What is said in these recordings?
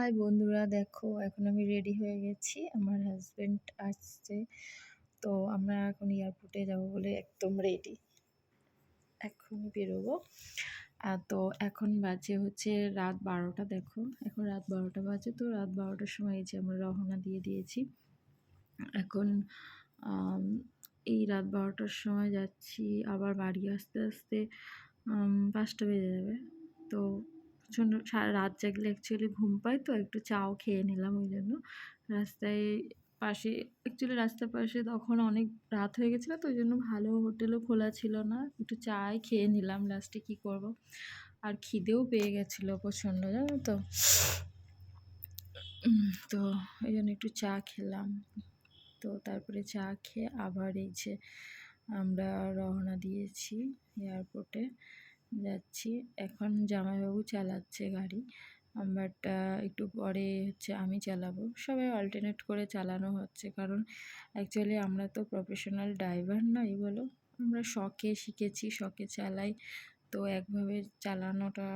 High বন্ধুরা, দেখো এখন আমি রেডি হয়ে গেছি। আমার হাজবেন্ড আসছে, তো আমরা এখন এয়ারপোর্টে যাব বলে একদম রেডি। এখন বেরোবো। তো এখন বাজে হচ্ছে রাত 12টা। দেখো এখন রাত 12টা বাজে, তো রাত 12টার সময় এই যে আমরা রওনা দিয়ে দিয়েছি। এখন আম, এই রাত 12টার সময় যাচ্ছি, আবার বাড়ি আসতে আসতে 5টা বেজে যাবে। তো প্রচণ্ড সারা রাত জাগলে অ্যাকচুয়ালি ঘুম পায়, তো একটু চাও খেয়ে নিলাম। ওই জন্য রাস্তায় পাশে, অ্যাকচুয়ালি রাস্তার পাশে তখন অনেক রাত হয়ে গেছিলো, তো ওই জন্য ভালো হোটেলও খোলা ছিল না, একটু চাই খেয়ে নিলাম। লাস্টে কী করব, আর খিদেও পেয়ে গেছিলো প্রচণ্ড, জানো তো। তো এই জন্য একটু চা খেলাম। তো তারপরে চা খেয়ে আবার এই যে আমরা রওনা দিয়েছি, এয়ারপোর্টে যাচ্ছি। এখন জামাইবাবু চালাচ্ছে গাড়ি, বাট একটু পরে হচ্ছে আমি চালাবো। সবাই অল্টারনেট করে চালানো হচ্ছে, কারণ অ্যাকচুয়ালি আমরা তো প্রফেশনাল ড্রাইভার নই বলো, আমরা শখে শিখেছি, শখে চালাই। তো একভাবে চালানোটা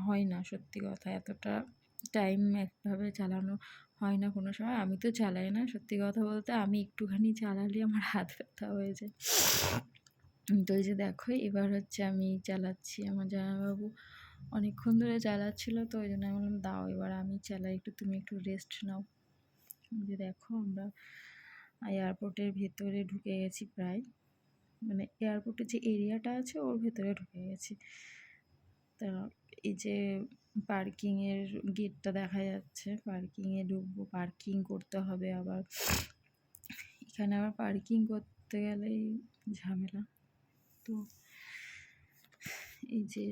হয় না, সত্যি কথা। এতটা টাইম একভাবে চালানো হয় না কোনো সময়। আমি তো চালাই না, সত্যি কথা বলতে। আমি একটুখানি চালালে আমার হাত ব্যথা হয়ে যায়। তো এই যে দেখো, এবার হচ্ছে আমি চালাচ্ছি। আমার জামাইবাবু অনেকক্ষণ ধরে চালাচ্ছিল, তো ওই জন্য আমি বললাম দাও এবার আমি চালাই, একটু তুমি একটু রেস্ট নাও। যে দেখো আমরা এয়ারপোর্টের ভেতরে ঢুকে গেছি প্রায়, মানে এয়ারপোর্টের যে এরিয়াটা আছে ওর ভেতরে ঢুকে গেছি। তা এই যে পার্কিংয়ের গেটটা দেখা যাচ্ছে, পার্কিংয়ে ঢুকবো, পার্কিং করতে হবে। আবার এখানে আবার পার্কিং করতে গেলেই ঝামেলা। তো এই যে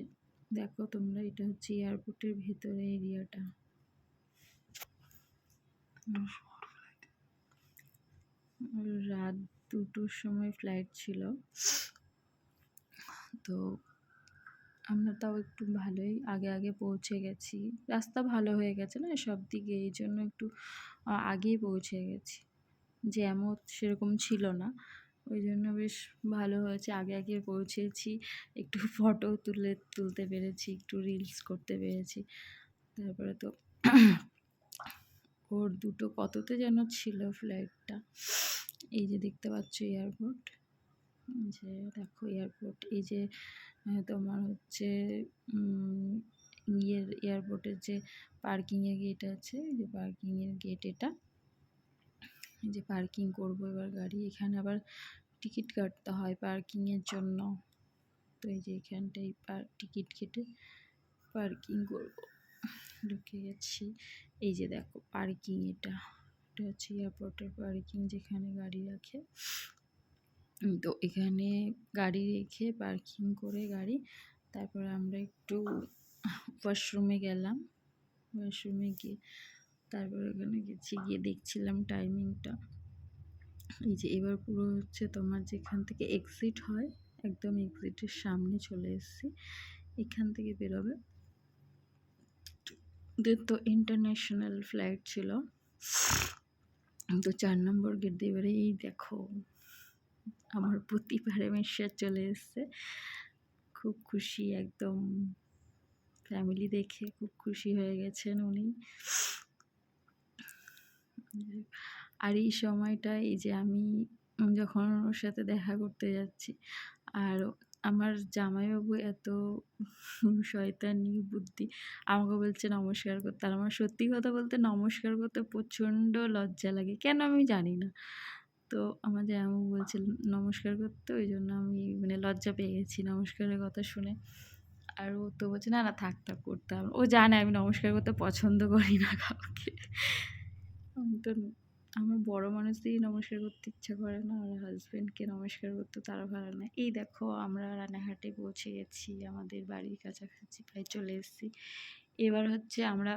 দেখো তোমরা, এটা হচ্ছে এয়ারপোর্টের ভেতরে এরিয়াটা। রাত 2টোর সময় ফ্লাইট ছিল, তো আমরা তাও একটু ভালোই আগে আগে পৌঁছে গেছি। রাস্তা ভালো হয়ে গেছে না সব দিকে, এই জন্য একটু আগেই পৌঁছে গেছি। জ্যামও সেরকম ছিল না, ওই জন্য বেশ ভালো হয়েছে, আগে আগে পৌঁছেছি। একটু ফটো তুলতে পেরেছি, একটু রিলস করতে পেরেছি। তারপরে তো ওর 2টো কততে যেন ছিল ফ্লাইটটা। এই যে দেখতে পাচ্ছ এয়ারপোর্ট, যে দেখো এয়ারপোর্ট। এই যে তোমার হচ্ছে এয়ারপোর্টের যে পার্কিংয়ের গেট আছে, এই যে পার্কিংয়ের গেট এটা। এই যে পার্কিং করব এবার গাড়ি, এখানে আবার টিকিট কাটতে হয় পার্কিংয়ের জন্য। তো এই যে এখানটাই টিকিট কেটে পার্কিং করব। ঢুকে গেছি। এই যে দেখো পার্কিং, এটা হচ্ছে এয়ারপোর্টের পার্কিং, যেখানে গাড়ি রাখে। তো এখানে গাড়ি রেখে পার্কিং করে গাড়ি, তারপরে আমরা একটু ওয়াশরুমে গেলাম। ওয়াশরুমে গিয়ে তারপরে ওখানে গেছি, গিয়ে দেখছিলাম টাইমিংটা। এই যে এবার পুরো হচ্ছে তোমার যেখান থেকে এক্সিট হয়, একদম এক্সিটের সামনে চলে এসেছি। এখান থেকে বেরোবে, তো ইন্টারন্যাশনাল ফ্লাইট ছিল, তো 4 নম্বর গেট দিয়ে এবারে এই দেখো আমার পতি প্যারামেশ্বর চলে এসছে। খুব খুশি, একদম ফ্যামিলি দেখে খুব খুশি হয়ে গেছেন উনি। আর এই সময়টা, এই যে আমি যখন ওর সাথে দেখা করতে যাচ্ছি, আর আমার জামাইবাবু এত শয়তানি বুদ্ধি, আমাকে বলছে নমস্কার করতে। আর আমার সত্যি কথা বলতে নমস্কার করতে প্রচণ্ড লজ্জা লাগে, কেন আমি জানি না। তো আমার জামাইবাবু বলছিল নমস্কার করতে, ওই জন্য আমি মানে লজ্জা পেয়ে গেছি নমস্কারের কথা শুনে। আর ও তো বলছে না না থাক থাক করতাম, ও জানে আমি নমস্কার করতে পছন্দ করি না কাউকে। আমি তো, আমার বড় মানুষদেরই নমস্কার করতে ইচ্ছা করে না, আর হাজব্যান্ডকে নমস্কার করতে তারা ভালো না। এই দেখো আমরা রানাঘাটে পৌঁছে গেছি, আমাদের বাড়ির কাছাকাছি প্রায় চলে এসেছি। এবার হচ্ছে আমরা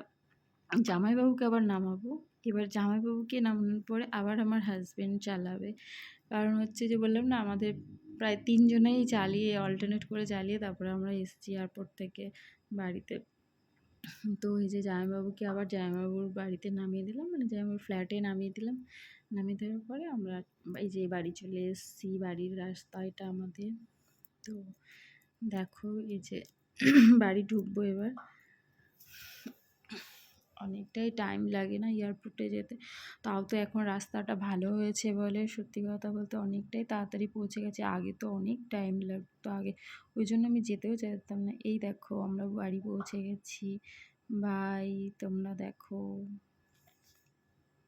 জামাইবাবুকে আবার নামাবো। এবার জামাইবাবুকে নামানোর পরে আবার আমার হাজব্যান্ড চালাবে, কারণ হচ্ছে যে বললাম না আমাদের প্রায় 3 জনেই চালিয়ে অল্টারনেট করে চালিয়ে তারপরে আমরা এসেছি এয়ারপোর্ট থেকে বাড়িতে। তো এই যে জামাইবাবুকে আবার জামাইবাবুর বাড়িতে নামিয়ে দিলাম, মানে জামাইবাবুর ফ্ল্যাটে নামিয়ে দিলাম। নামিয়ে দেওয়ার পরে আমরা এই যে বাড়ি চলে এসেছি, বাড়ির রাস্তা এটা আমাদের। তো দেখো এই যে বাড়ি ঢুকবো এবার। অনেকটাই টাইম লাগে না এয়ারপোর্টে যেতে। তাও তো এখন রাস্তাটা ভালো হয়েছে বলে সত্যি কথা বলতে অনেকটাই তাড়াতাড়ি পৌঁছে গেছি। আগে তো অনেক টাইম লাগতো আগে, ওই জন্য আমি যেতেও চাইতাম না। এই দেখো আমরা বাড়ি পৌঁছে গেছি। বাই, তোমরা দেখো।